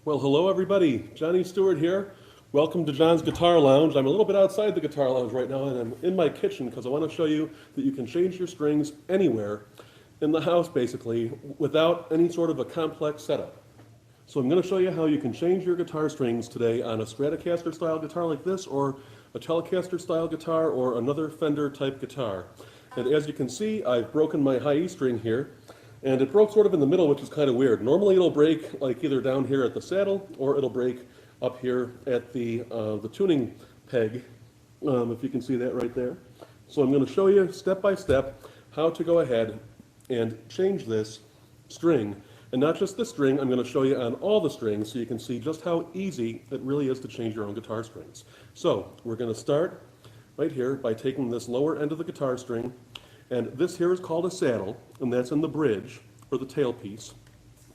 Well, hello everybody. Johnny Stewart here. Welcome to John's Guitar Lounge. I'm a little bit outside the Guitar Lounge right now, and I'm in my kitchen because I want to show you that you can change your strings anywhere in the house, basically, without any sort of a complex setup. So I'm going to show you how you can change your guitar strings today on a Stratocaster-style guitar like this, or a Telecaster-style guitar, or another Fender-type guitar. And as you can see, I've broken my high E string here. And it broke sort of in the middle, which is kind of weird. Normally it'll break like either down here at the saddle, or it'll break up here at the tuning peg, if you can see that right there. So I'm going to show you step by step how to go ahead and change this string. And not just this string, I'm going to show you on all the strings so you can see just how easy it really is to change your own guitar strings. So we're going to start right here by taking this lower end of the guitar string. And this here is called a saddle, and that's in the bridge, or the tailpiece.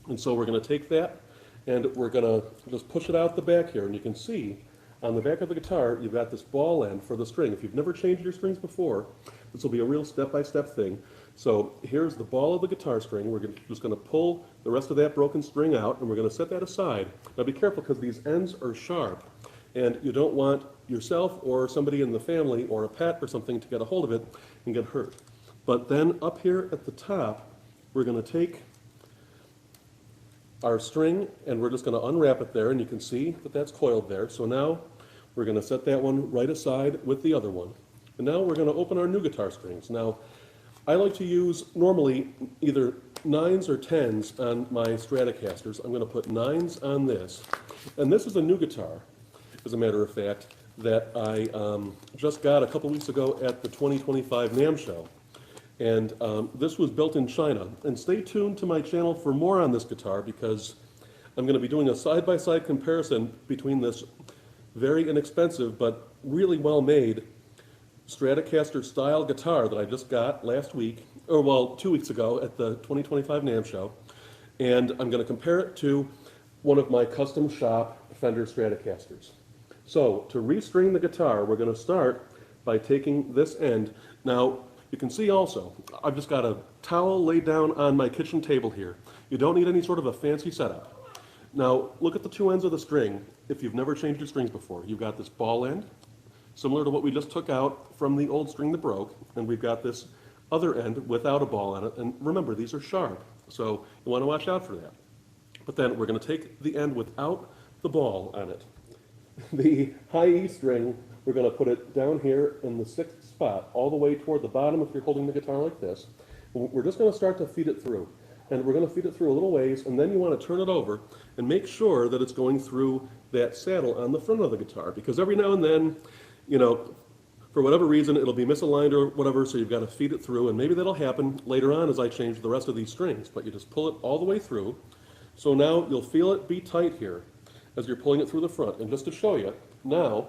And so we're going to take that, and we're going to just push it out the back here. And you can see on the back of the guitar, you've got this ball end for the string. If you've never changed your strings before, this will be a real step-by-step thing. So here's the ball of the guitar string. We're just going to pull the rest of that broken string out, and we're going to set that aside. Now be careful, because these ends are sharp, and you don't want yourself or somebody in the family or a pet or something to get a hold of it and get hurt. But then up here at the top, we're going to take our string and we're just going to unwrap it there, and you can see that that's coiled there. So now we're going to set that one right aside with the other one. And now we're going to open our new guitar strings. Now, I like to use normally either 9s or 10s on my Stratocasters. I'm going to put 9s on this. And this is a new guitar, as a matter of fact, that I just got a couple weeks ago at the 2025 NAMM show. And this was built in China. And stay tuned to my channel for more on this guitar, because I'm going to be doing a side-by-side comparison between this very inexpensive but really well-made Stratocaster-style guitar that I just got last week, or well, 2 weeks ago at the 2025 NAMM show. And I'm going to compare it to one of my custom shop Fender Stratocasters. So to restring the guitar, we're going to start by taking this end. Now, you can see also, I've just got a towel laid down on my kitchen table here. You don't need any sort of a fancy setup. Now, look at the two ends of the string. If you've never changed your strings before, you've got this ball end, similar to what we just took out from the old string that broke, and we've got this other end without a ball on it. And remember, these are sharp, so you want to watch out for that. But then we're going to take the end without the ball on it. The high E string, we're going to put it down here in the 6th spot, all the way toward the bottom if you're holding the guitar like this. We're just going to start to feed it through. And we're going to feed it through a little ways, and then you want to turn it over and make sure that it's going through that saddle on the front of the guitar. Because every now and then, you know, for whatever reason, it'll be misaligned or whatever, so you've got to feed it through. And maybe that'll happen later on as I change the rest of these strings. But you just pull it all the way through. So now you'll feel it be tight here as you're pulling it through the front. And just to show you, now,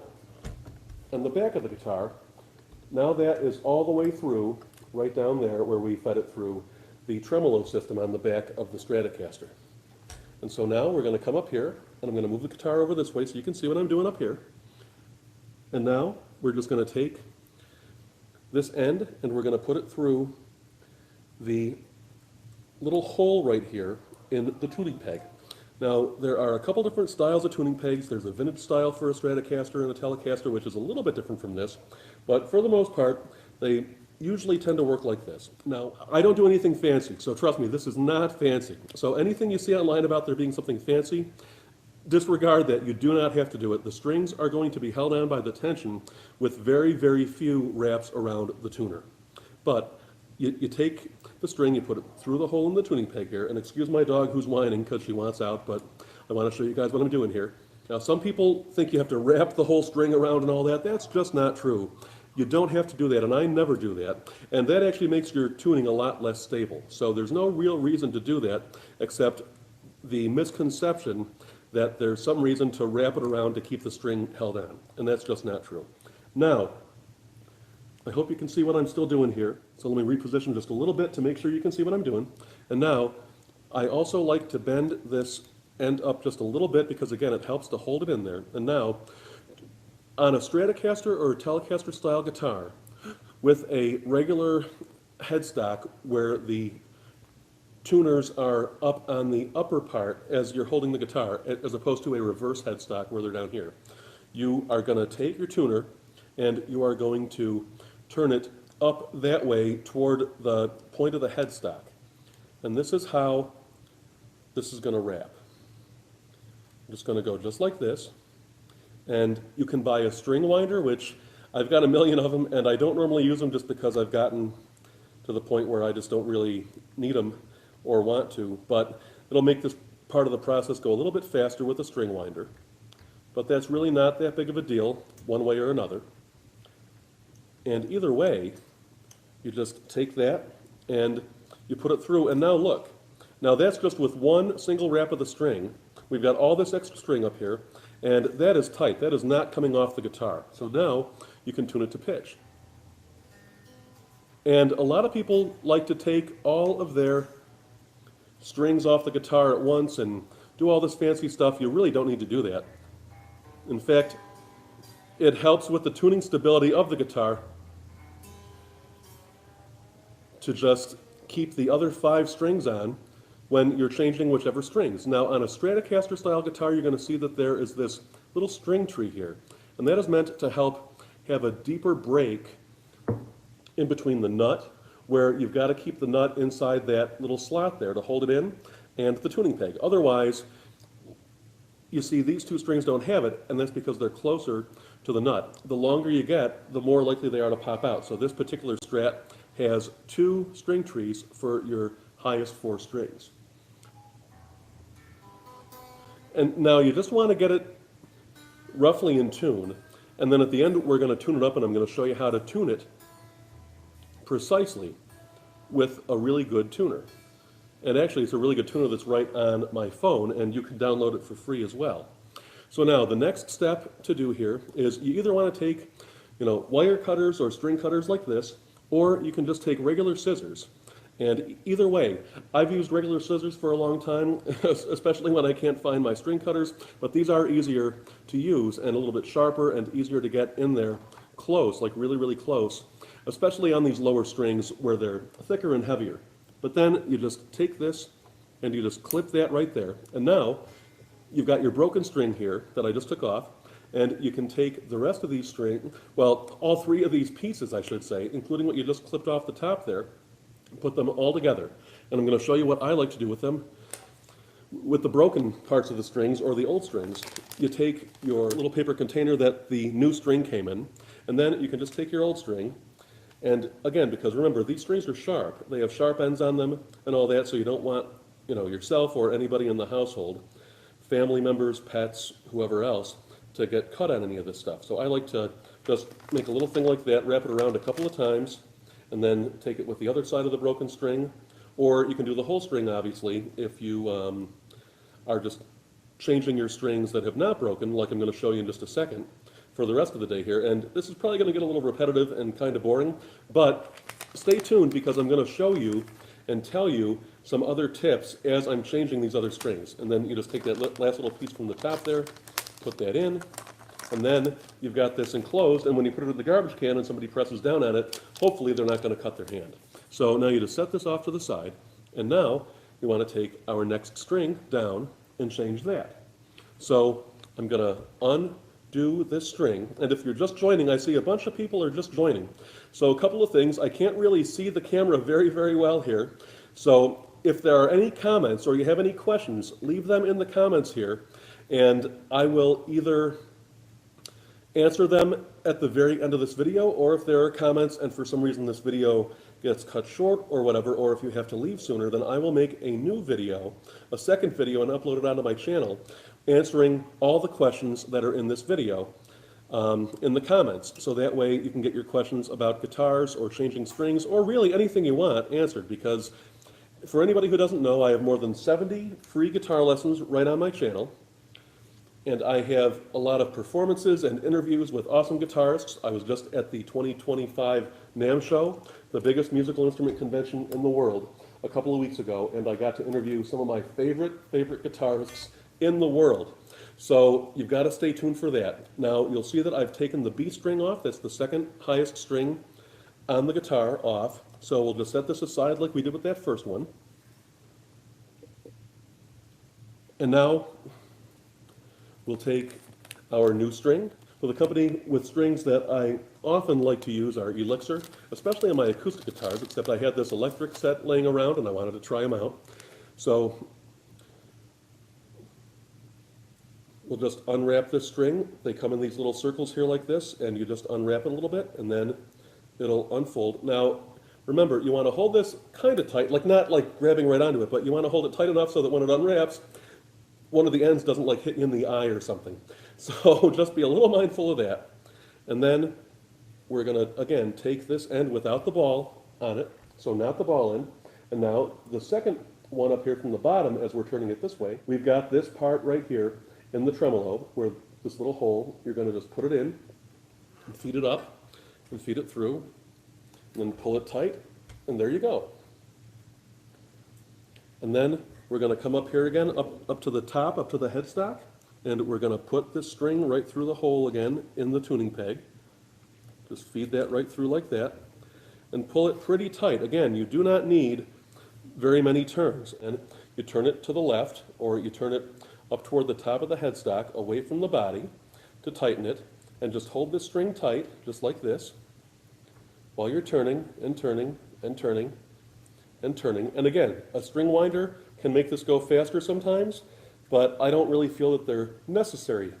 on the back of the guitar, now that is all the way through, right down there where we fed it through the tremolo system on the back of the Stratocaster. And so now we're going to come up here, and I'm going to move the guitar over this way so you can see what I'm doing up here. And now we're just going to take this end, and we're going to put it through the little hole right here in the tuning peg. Now, there are a couple different styles of tuning pegs. There's a vintage style for a Stratocaster and a Telecaster, which is a little bit different from this. But for the most part, they usually tend to work like this. Now, I don't do anything fancy, so trust me, this is not fancy. So anything you see online about there being something fancy, disregard that. You do not have to do it. The strings are going to be held on by the tension with very, very few wraps around the tuner. But you take the string, you put it through the hole in the tuning peg here, and excuse my dog who's whining because she wants out, but I want to show you guys what I'm doing here. Now, some people think you have to wrap the whole string around and all that. That's just not true. You don't have to do that, and I never do that. And that actually makes your tuning a lot less stable. So there's no real reason to do that, except the misconception that there's some reason to wrap it around to keep the string held on, and that's just not true. Now, I hope you can see what I'm still doing here. So let me reposition just a little bit to make sure you can see what I'm doing. And now, I also like to bend this end up just a little bit because, again, it helps to hold it in there. And now, on a Stratocaster or a Telecaster style guitar with a regular headstock where the tuners are up on the upper part as you're holding the guitar, as opposed to a reverse headstock where they're down here. You are going to take your tuner and you are going to turn it up that way toward the point of the headstock. And this is how this is going to wrap. I'm just going to go just like this. And you can buy a string winder, which I've got a million of them, and I don't normally use them just because I've gotten to the point where I just don't really need them or want to. But it'll make this part of the process go a little bit faster with a string winder. But that's really not that big of a deal, one way or another. And either way, you just take that and you put it through, and now look. Now that's just with one single wrap of the string. We've got all this extra string up here, and that is tight. That is not coming off the guitar. So now you can tune it to pitch. And a lot of people like to take all of their strings off the guitar at once and do all this fancy stuff. You really don't need to do that. In fact, it helps with the tuning stability of the guitar to just keep the other 5 strings on when you're changing whichever strings. Now on a Stratocaster-style guitar, you're going to see that there is this little string tree here, and that is meant to help have a deeper break in between the nut, where you've got to keep the nut inside that little slot there to hold it in, and the tuning peg. Otherwise, you see these 2 strings don't have it, and that's because they're closer to the nut. The longer you get, the more likely they are to pop out. So this particular Strat has 2 string trees for your highest 4 strings. And now you just want to get it roughly in tune, and then at the end we're going to tune it up, and I'm going to show you how to tune it precisely with a really good tuner. And actually it's a really good tuner that's right on my phone, and you can download it for free as well. So now the next step to do here is you either want to take, wire cutters or string cutters like this, or you can just take regular scissors. And either way, I've used regular scissors for a long time, especially when I can't find my string cutters, but these are easier to use and a little bit sharper and easier to get in there close, like really, really close, especially on these lower strings where they're thicker and heavier. But then you just take this and you just clip that right there. And now you've got your broken string here that I just took off, and you can take the rest of these strings, well, all 3 of these pieces, I should say, including what you just clipped off the top there, put them all together. And I'm going to show you what I like to do with them. With the broken parts of the strings, or the old strings, you take your little paper container that the new string came in, and then you can just take your old string, and again, because remember, these strings are sharp. They have sharp ends on them and all that, so you don't want, yourself or anybody in the household, family members, pets, whoever else, to get cut on any of this stuff. So I like to just make a little thing like that, wrap it around a couple of times, and then take it with the other side of the broken string. Or you can do the whole string, obviously, if you are just changing your strings that have not broken, like I'm going to show you in just a second, for the rest of the day here. And this is probably going to get a little repetitive and kind of boring, but stay tuned because I'm going to show you and tell you some other tips as I'm changing these other strings. And then you just take that last little piece from the top there, put that in, and then you've got this enclosed, and when you put it in the garbage can and somebody presses down on it, hopefully they're not going to cut their hand. So now you just set this off to the side, and now we want to take our next string down and change that. So I'm going to undo this string, and if you're just joining, I see a bunch of people are just joining. So a couple of things. I can't really see the camera very, very well here, so if there are any comments or you have any questions, leave them in the comments here, and I will either answer them at the very end of this video, or if there are comments and for some reason this video gets cut short or whatever, or if you have to leave sooner, then I will make a new video, a second video, and upload it onto my channel, answering all the questions that are in this video in the comments. So that way you can get your questions about guitars or changing strings or really anything you want answered, because for anybody who doesn't know, I have more than 70 free guitar lessons right on my channel. And I have a lot of performances and interviews with awesome guitarists. I was just at the 2025 NAMM show, the biggest musical instrument convention in the world, a couple of weeks ago, and I got to interview some of my favorite guitarists in the world. So you've got to stay tuned for that. Now you'll see that I've taken the B string off. That's the second highest string on the guitar off. So we'll just set this aside like we did with that first one. And now we'll take our new string. So the company with strings that I often like to use are Elixir, especially on my acoustic guitars, except I had this electric set laying around and I wanted to try them out. So we'll just unwrap this string. They come in these little circles here like this, and you just unwrap it a little bit, and then it'll unfold. Now, remember, you want to hold this kind of tight, like not like grabbing right onto it, but you want to hold it tight enough so that when it unwraps, one of the ends doesn't like hit you in the eye or something. So just be a little mindful of that. And then we're going to, again, take this end without the ball on it, so not the ball end. And now the second one up here from the bottom, as we're turning it this way, we've got this part right here in the tremolo, where this little hole, you're going to just put it in and feed it up and feed it through, and then pull it tight, and there you go. And then we're going to come up here again, up to the top, up to the headstock, and we're going to put this string right through the hole again in the tuning peg. Just feed that right through like that, and pull it pretty tight. Again, you do not need very many turns, and you turn it to the left, or you turn it up toward the top of the headstock, away from the body, to tighten it, and just hold this string tight, just like this, while you're turning and turning and turning and turning. And again, a string winder can make this go faster sometimes, but I don't really feel that they're necessary.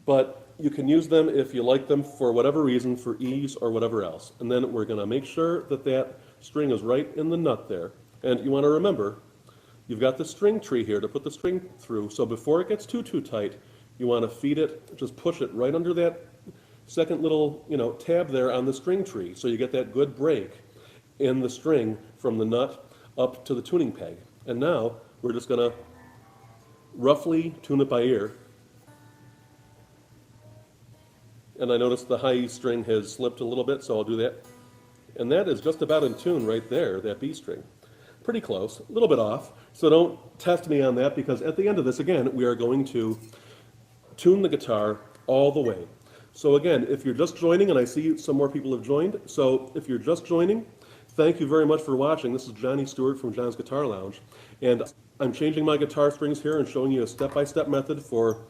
But you can use them if you like them for whatever reason, for ease or whatever else. And then we're going to make sure that that string is right in the nut there. And you want to remember, you've got the string tree here to put the string through, so before it gets too tight, you want to feed it, just push it right under that second little, tab there on the string tree, so you get that good break in the string from the nut up to the tuning peg. And now we're just going to roughly tune it by ear. And I noticed the high E string has slipped a little bit, so I'll do that. And that is just about in tune right there, that B string. Pretty close, a little bit off, so don't test me on that, because at the end of this, again, we are going to tune the guitar all the way. So again, if you're just joining, and I see some more people have joined, so if you're just joining, thank you very much for watching. This is Johnny Stewart from John's Guitar Lounge, and I'm changing my guitar strings here and showing you a step-by-step method for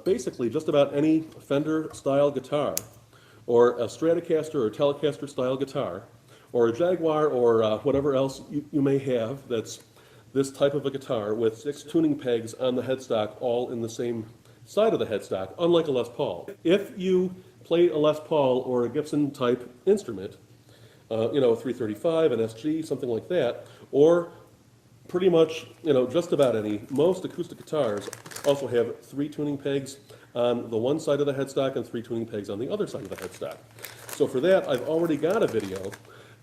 basically just about any Fender-style guitar, or a Stratocaster or Telecaster-style guitar, or a Jaguar, or whatever else you may have that's this type of a guitar with 6 tuning pegs on the headstock, all in the same side of the headstock, unlike a Les Paul. If you play a Les Paul or a Gibson type instrument, a 335, an SG, something like that, or pretty much, just about most acoustic guitars also have 3 tuning pegs on the one side of the headstock and 3 tuning pegs on the other side of the headstock. So for that, I've already got a video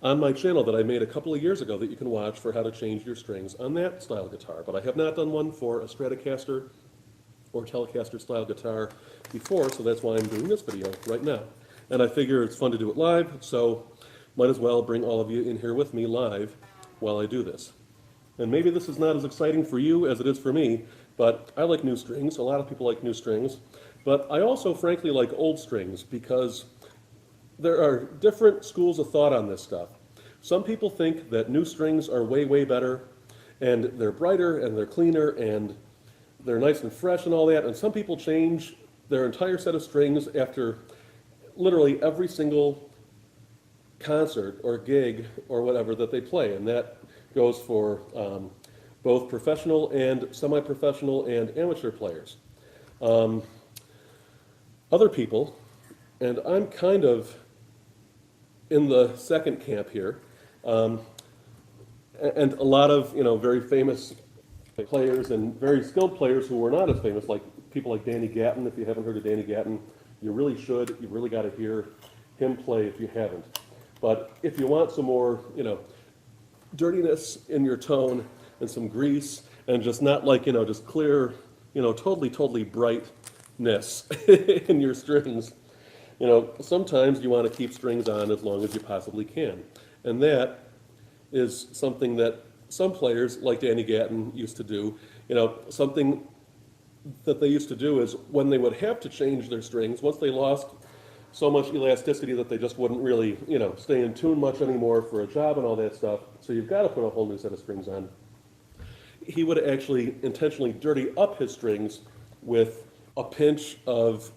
on my channel that I made a couple of years ago that you can watch for how to change your strings on that style guitar. But I have not done one for a Stratocaster or Telecaster style guitar before, so that's why I'm doing this video right now. And I figure it's fun to do it live, so might as well bring all of you in here with me live while I do this. And maybe this is not as exciting for you as it is for me, but I like new strings. A lot of people like new strings. But I also, frankly, like old strings, because there are different schools of thought on this stuff. Some people think that new strings are way, way better, and they're brighter, and they're cleaner, and they're nice and fresh and all that. And some people change their entire set of strings after literally every single concert or gig or whatever that they play. And that goes for both professional and semi-professional and amateur players. Other people, and I'm kind of in the second camp here, and a lot of very famous players and very skilled players who were not as famous, like people like Danny Gatton. If you haven't heard of Danny Gatton, you really should. You really got to hear him play if you haven't. But if you want some more, dirtiness in your tone and some grease and just not like, just clear, totally brightness in your strings, sometimes you want to keep strings on as long as you possibly can. And that is something that some players, like Danny Gatton, used to do. Something that they used to do is when they would have to change their strings, once they lost so much elasticity that they just wouldn't really, stay in tune much anymore for a job and all that stuff, so you've got to put a whole new set of strings on. he would actually intentionally dirty up his strings with a pinch of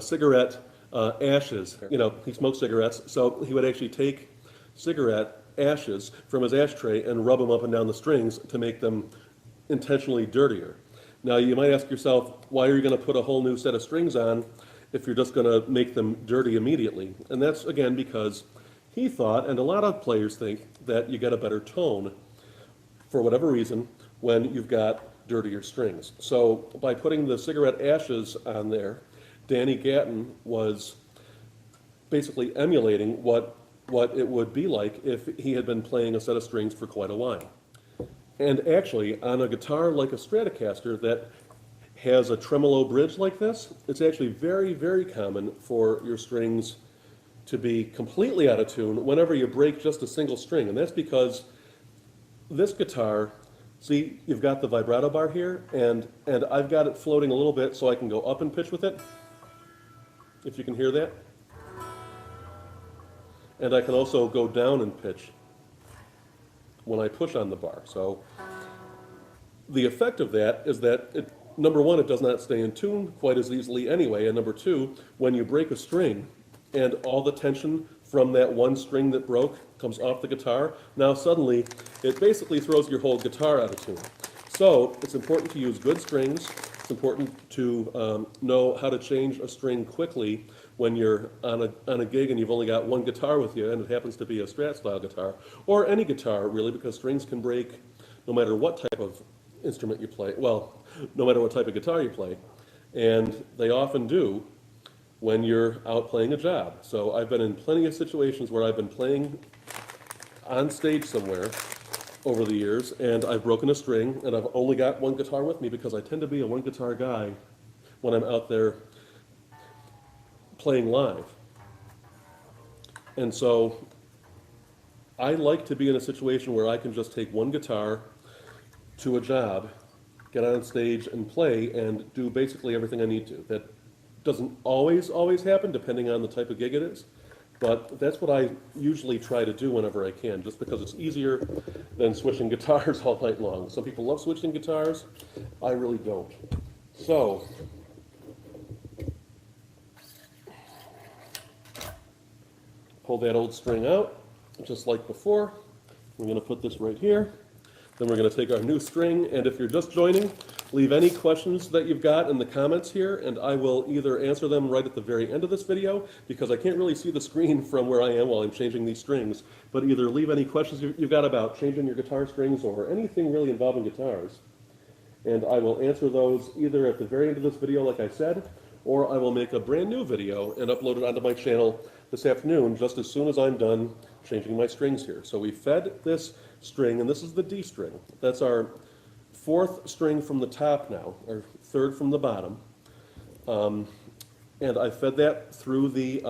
cigarette ashes. You know, he smoked cigarettes, so he would actually take cigarette ashes from his ashtray and rub them up and down the strings to make them intentionally dirtier. Now you might ask yourself, why are you going to put a whole new set of strings on if you're just going to make them dirty immediately? And that's, again, because he thought, and a lot of players think, that you get a better tone, for whatever reason, when you've got dirtier strings. So by putting the cigarette ashes on there, Danny Gatton was basically emulating what it would be like if he had been playing a set of strings for quite a while. And actually, on a guitar like a Stratocaster that has a tremolo bridge like this, it's actually very, very common for your strings to be completely out of tune whenever you break just a single string. And that's because this guitar, see, you've got the vibrato bar here, and I've got it floating a little bit so I can go up in pitch with it, if you can hear that. And I can also go down in pitch when I push on the bar. So the effect of that is that, number one, it does not stay in tune quite as easily anyway, and number two, when you break a string and all the tension from that one string that broke comes off the guitar, now suddenly it basically throws your whole guitar out of tune. So it's important to use good strings. It's important to know how to change a string quickly when you're on a gig and you've only got one guitar with you, and it happens to be a Strat-style guitar, or any guitar really, because strings can break no matter what type of instrument you play, well, no matter what type of guitar you play, and they often do when you're out playing a job. So I've been in plenty of situations where I've been playing on stage somewhere over the years, and I've broken a string, and I've only got one guitar with me because I tend to be a one guitar guy when I'm out there playing live. And so I like to be in a situation where I can just take one guitar to a job, get on stage and play, and do basically everything I need to. That doesn't always happen, depending on the type of gig it is, but that's what I usually try to do whenever I can, just because it's easier than switching guitars all night long. Some people love switching guitars. I really don't. So pull that old string out, just like before. We're going to put this right here. Then we're going to take our new string, and if you're just joining, leave any questions that you've got in the comments here, and I will either answer them right at the very end of this video, because I can't really see the screen from where I am while I'm changing these strings, but either leave any questions you've got about changing your guitar strings or anything really involving guitars, and I will answer those either at the very end of this video, like I said, or I will make a brand new video and upload it onto my channel this afternoon, just as soon as I'm done changing my strings here. So we fed this string, and this is the D string. That's our fourth string from the top now, or third from the bottom. And I fed that through the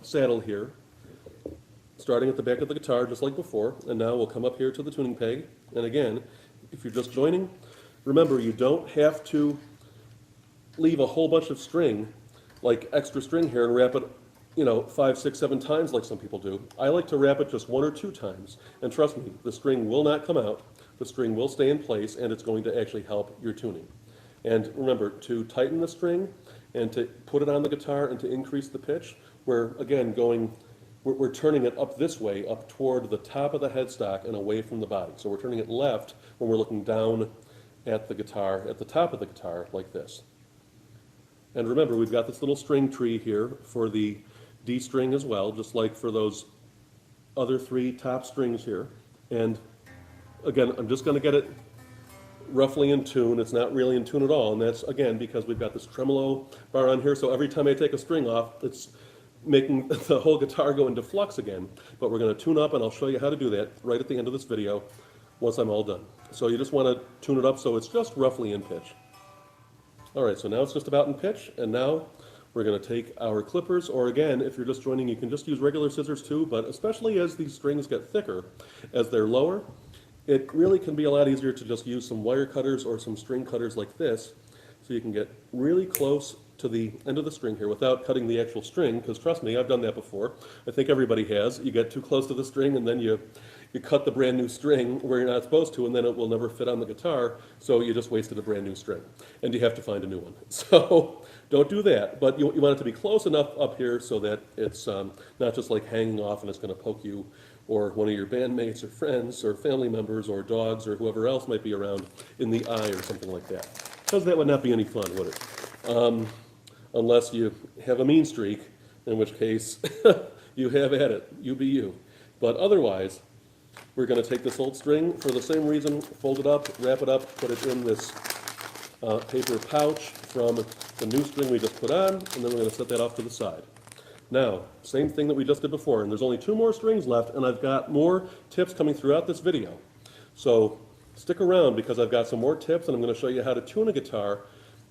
saddle here, starting at the back of the guitar, just like before, and now we'll come up here to the tuning peg. And again, if you're just joining, remember, you don't have to leave a whole bunch of string, like extra string here, and wrap it 5, 6, 7 times like some people do. I like to wrap it just 1 or 2 times, and trust me, the string will not come out, the string will stay in place, and it's going to actually help your tuning. And remember, to tighten the string and to put it on the guitar and to increase the pitch, we're again we're turning it up this way, up toward the top of the headstock and away from the body. So we're turning it left when we're looking down at the guitar, at the top of the guitar, like this. And remember, we've got this little string tree here for the D string as well, just like for those other 3 top strings here. And again, I'm just going to get it roughly in tune. It's not really in tune at all, and that's, again, because we've got this tremolo bar on here, so every time I take a string off, it's making the whole guitar go into flux again. But we're going to tune up, and I'll show you how to do that right at the end of this video once I'm all done. So you just want to tune it up so it's just roughly in pitch. All right, so now it's just about in pitch, and now we're going to take our clippers, or again, if you're just joining, you can just use regular scissors too, but especially as these strings get thicker, as they're lower, it really can be a lot easier to just use some wire cutters or some string cutters like this, so you can get really close to the end of the string here without cutting the actual string, because trust me, I've done that before. I think everybody has. You get too close to the string and then you you cut the brand new string where you're not supposed to, and then it will never fit on the guitar, so you just wasted a brand new string, and you have to find a new one. So don't do that, but you want it to be close enough up here so that it's not just like hanging off and it's going to poke you or one of your bandmates or friends or family members or dogs or whoever else might be around in the eye or something like that. Because that would not be any fun, would it? Unless you have a mean streak, in which case you have at it, you be you. But otherwise, we're going to take this old string for the same reason, fold it up, wrap it up, put it in this paper pouch from the new string we just put on, and then we're going to set that off to the side. Now, same thing that we just did before, and there's only 2 more strings left, and I've got more tips coming throughout this video. So stick around because I've got some more tips, and I'm going to show you how to tune a guitar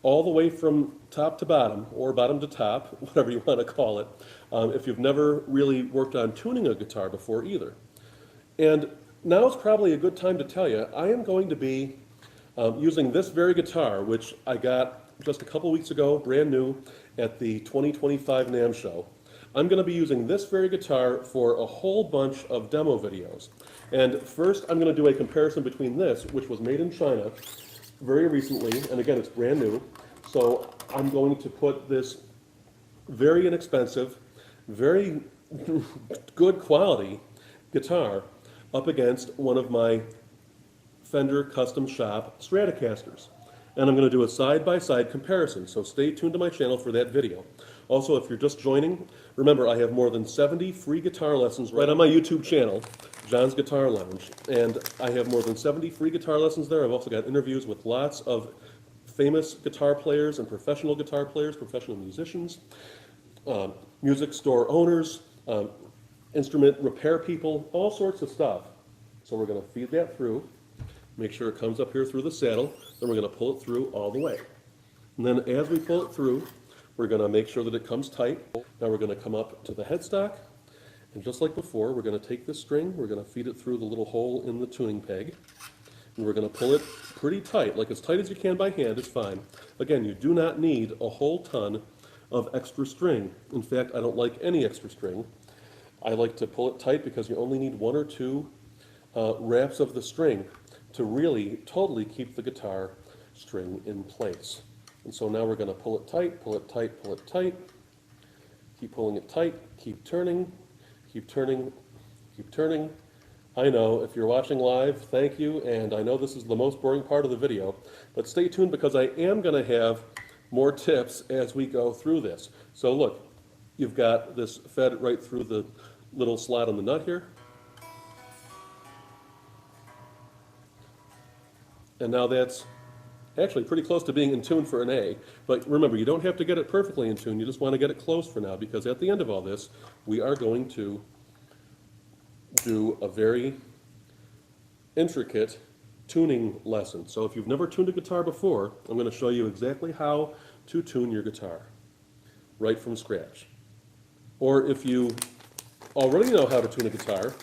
all the way from top to bottom, or bottom to top, whatever you want to call it, if you've never really worked on tuning a guitar before either. And now is probably a good time to tell you, I am going to be using this very guitar, which I got just a couple weeks ago, brand new, at the 2025 NAMM show. I'm going to be using this very guitar for a whole bunch of demo videos. And first, I'm going to do a comparison between this, which was made in China very recently, and again, it's brand new. So I'm going to put this very inexpensive, very good quality guitar up against one of my Fender Custom Shop Stratocasters. And I'm going to do a side-by-side comparison, so stay tuned to my channel for that video. Also, if you're just joining, remember I have more than 70 free guitar lessons right on my YouTube channel, John's Guitar Lounge, and I have more than 70 free guitar lessons there. I've also got interviews with lots of famous guitar players and professional guitar players, professional musicians, music store owners, instrument repair people, all sorts of stuff. So we're going to feed that through, make sure it comes up here through the saddle, then we're going to pull it through all the way. And then as we pull it through, we're going to make sure that it comes tight. Now we're going to come up to the headstock, and just like before, we're going to take this string, we're going to feed it through the little hole in the tuning peg, and we're going to pull it pretty tight, like as tight as you can by hand is fine. Again, you do not need a whole ton of extra string. In fact, I don't like any extra string. I like to pull it tight because you only need 1 or 2 wraps of the string to really totally keep the guitar string in place. And so now we're going to pull it tight, pull it tight, pull it tight. Keep pulling it tight, keep turning, keep turning, keep turning. I know, if you're watching live, thank you, and I know this is the most boring part of the video, but stay tuned because I am going to have more tips as we go through this. So look, you've got this fed right through the little slot on the nut here. And now that's actually pretty close to being in tune for an A. But remember, you don't have to get it perfectly in tune. You just want to get it close for now, because at the end of all this, we are going to do a very intricate tuning lesson. So if you've never tuned a guitar before, I'm going to show you exactly how to tune your guitar right from scratch. Or if you already know how to tune a guitar,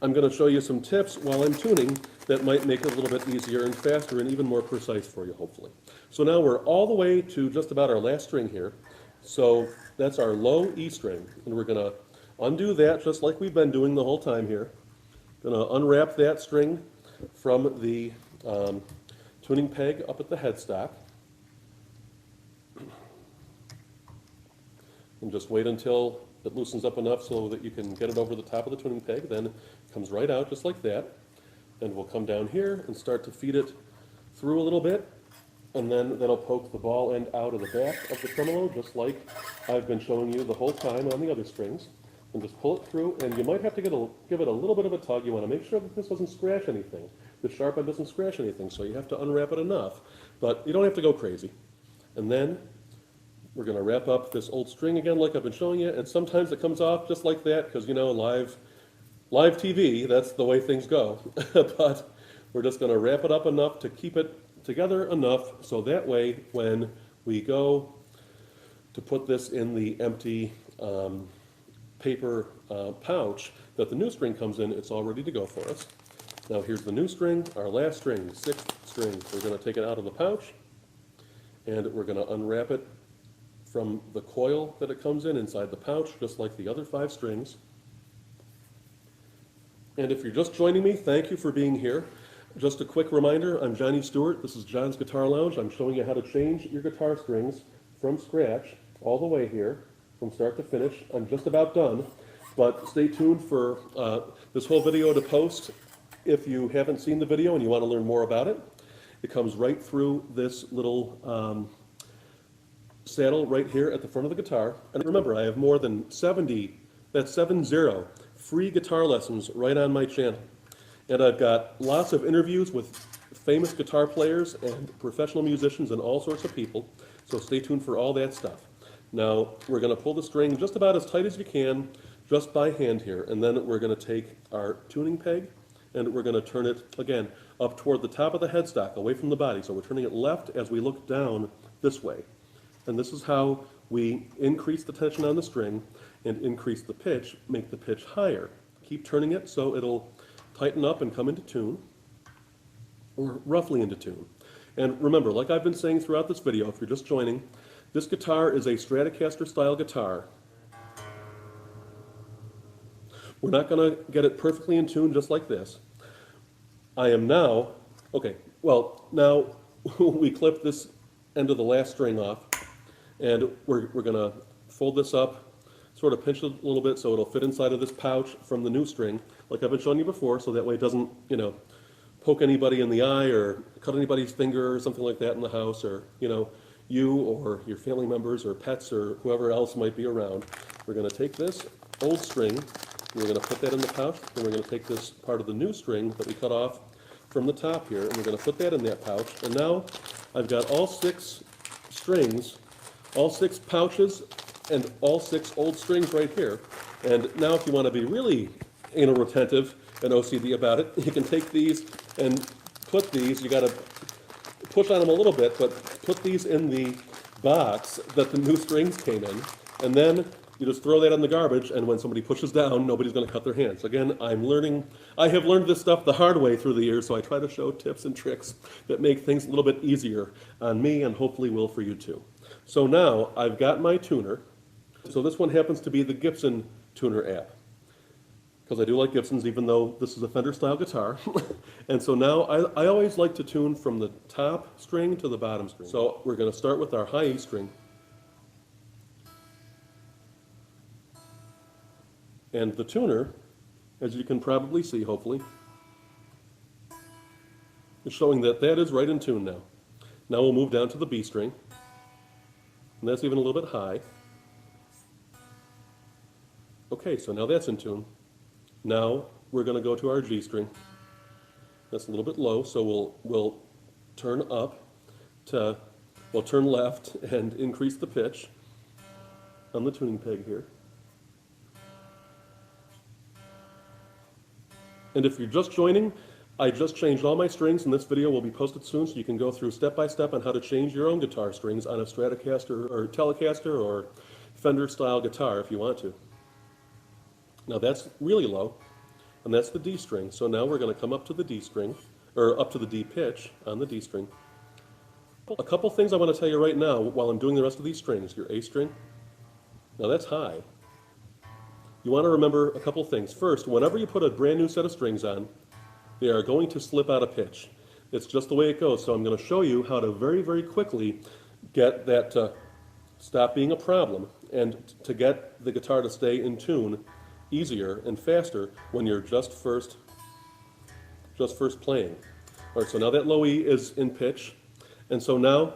I'm going to show you some tips while I'm tuning that might make it a little bit easier and faster and even more precise for you, hopefully. So now we're all the way to just about our last string here. So that's our low E string, and we're going to undo that just like we've been doing the whole time here. Going to unwrap that string from the tuning peg up at the headstock. And just wait until it loosens up enough so that you can get it over the top of the tuning peg. Then it comes right out just like that. And we'll come down here and start to feed it through a little bit, and then that'll poke the ball end out of the back of the tremolo, just like I've been showing you the whole time on the other strings. And just pull it through, and you might have to give it a little bit of a tug. You want to make sure that this doesn't scratch anything. The sharp end doesn't scratch anything, so you have to unwrap it enough. But you don't have to go crazy. And then we're going to wrap up this old string again like I've been showing you, and sometimes it comes off just like that, because, you know, live TV, that's the way things go. But we're just going to wrap it up enough to keep it together enough so that way when we go to put this in the empty paper pouch that the new string comes in, it's all ready to go for us. Now here's the new string, our last string, the 6th string. We're going to take it out of the pouch, and we're going to unwrap it from the coil that it comes in inside the pouch, just like the other 5 strings. And if you're just joining me, thank you for being here. Just a quick reminder, I'm Johnny Stewart. This is John's Guitar Lounge. I'm showing you how to change your guitar strings from scratch all the way here, from start to finish. I'm just about done, but stay tuned for this whole video to post. If you haven't seen the video and you want to learn more about it, it comes right through this little saddle right here at the front of the guitar. And remember, I have more than 70, that's 70, free guitar lessons right on my channel. And I've got lots of interviews with famous guitar players and professional musicians and all sorts of people. So stay tuned for all that stuff. Now, we're going to pull the string just about as tight as you can, just by hand here. And then we're going to take our tuning peg and we're going to turn it, again, up toward the top of the headstock, away from the body. So we're turning it left as we look down this way. And this is how we increase the tension on the string and increase the pitch, make the pitch higher. Keep turning it so it'll tighten up and come into tune, or roughly into tune. And remember, like I've been saying throughout this video, if you're just joining, this guitar is a Stratocaster-style guitar. We're not going to get it perfectly in tune just like this. I am now, okay, well, now we clip this end of the last string off, and we're going to fold this up, sort of pinch it a little bit so it'll fit inside of this pouch from the new string, like I've been showing you before, so that way it doesn't, poke anybody in the eye or cut anybody's finger or something like that in the house, or, you or your family members or pets or whoever else might be around. We're going to take this old string, we're going to put that in the pouch, and we're going to take this part of the new string that we cut off from the top here, and we're going to put that in that pouch. And now I've got all 6 strings, all 6 pouches, and all 6 old strings right here. And now if you want to be really anal retentive and OCD about it, you can take these and put these, you got to push on them a little bit, but put these in the box that the new strings came in, and then you just throw that in the garbage, and when somebody pushes down, nobody's going to cut their hands. Again, I have learned this stuff the hard way through the years, so I try to show tips and tricks that make things a little bit easier on me and hopefully will for you too. So now I've got my tuner. So this one happens to be the Gibson tuner app, because I do like Gibsons even though this is a Fender style guitar. And so now I always like to tune from the top string to the bottom string. So we're going to start with our high E string. And the tuner, as you can probably see, hopefully, is showing that that is right in tune now. Now we'll move down to the B string, and that's even a little bit high. Okay, so now that's in tune. Now we're going to go to our G string. That's a little bit low, so we'll turn up to, we'll turn left and increase the pitch on the tuning peg here. And if you're just joining, I just changed all my strings, and this video will be posted soon, so you can go through step by step on how to change your own guitar strings on a Stratocaster or Telecaster or Fender style guitar if you want to. Now that's really low, and that's the D string. So now we're going to come up to the D string, or up to the D pitch on the D string. A couple things I want to tell you right now while I'm doing the rest of these strings. Your A string, now that's high. You want to remember a couple things. First, whenever you put a brand new set of strings on, they are going to slip out of pitch. It's just the way it goes. So I'm going to show you how to very, very quickly get that to stop being a problem and to get the guitar to stay in tune easier and faster when you're just first playing. All right, so now that low E is in pitch, and so now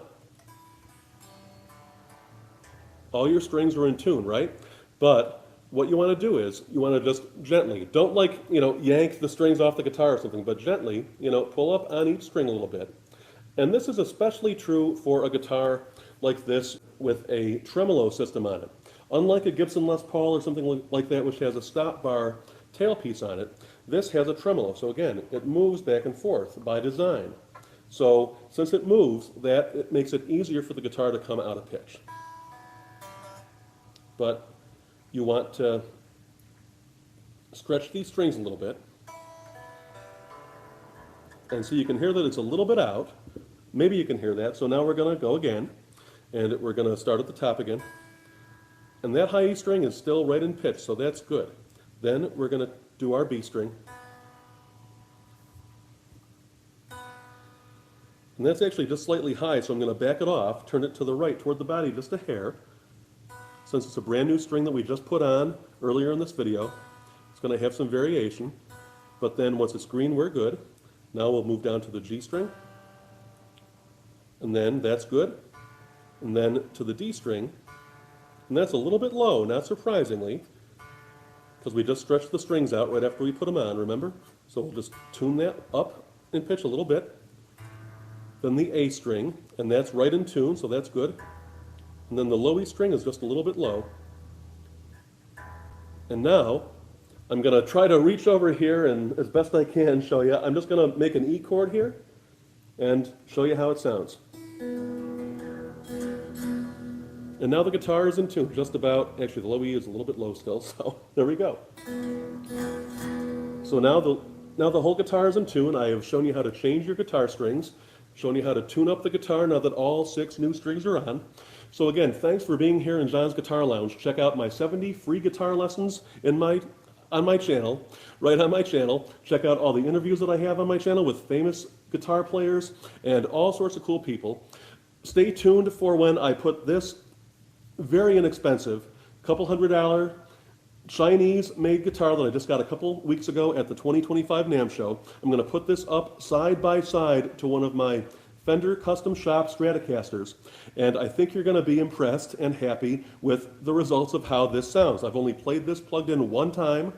all your strings are in tune, right? But what you want to do is you want to just gently, don't yank the strings off the guitar or something, but gently, pull up on each string a little bit. And this is especially true for a guitar like this with a tremolo system on it. Unlike a Gibson Les Paul or something like that, which has a stop bar tailpiece on it, this has a tremolo. So again, it moves back and forth by design. So since it moves, it makes it easier for the guitar to come out of pitch. But you want to stretch these strings a little bit. And so you can hear that it's a little bit out. Maybe you can hear that. So now we're going to go again, and we're going to start at the top again. And that high E string is still right in pitch, so that's good. Then we're going to do our B string. And that's actually just slightly high, so I'm going to back it off, turn it to the right toward the body just a hair. Since it's a brand new string that we just put on earlier in this video, it's going to have some variation. But then once it's green, we're good. Now we'll move down to the G string. And then that's good. And then to the D string. And that's a little bit low, not surprisingly, because we just stretched the strings out right after we put them on, remember? So we'll just tune that up in pitch a little bit. Then the A string, and that's right in tune, so that's good. And then the low E string is just a little bit low. And now, I'm going to try to reach over here and as best I can show you. I'm just going to make an E chord here and show you how it sounds. And now the guitar is in tune, just about. Actually, the low E is a little bit low still, so there we go. So now the whole guitar is in tune. I have shown you how to change your guitar strings, shown you how to tune up the guitar now that all 6 new strings are on. So again, thanks for being here in John's Guitar Lounge. Check out my 70 free guitar lessons on my channel, right on my channel. Check out all the interviews that I have on my channel with famous guitar players and all sorts of cool people. Stay tuned for when I put this very inexpensive, couple $100 Chinese-made guitar that I just got a couple weeks ago at the 2025 NAMM show. I'm going to put this up side by side to one of my Fender Custom Shop Stratocasters, and I think you're going to be impressed and happy with the results of how this sounds. I've only played this plugged in one time,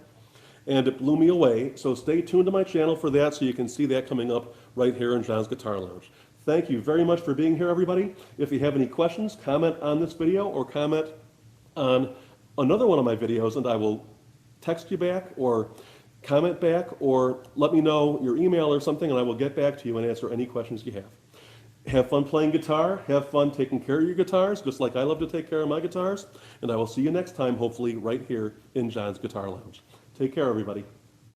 and it blew me away, so stay tuned to my channel for that so you can see that coming up right here in John's Guitar Lounge. Thank you very much for being here, everybody. If you have any questions, comment on this video or comment on another one of my videos, and I will text you back or comment back or let me know your email or something, and I will get back to you and answer any questions you have. Have fun playing guitar, have fun taking care of your guitars, just like I love to take care of my guitars, and I will see you next time, hopefully right here in John's Guitar Lounge. Take care, everybody.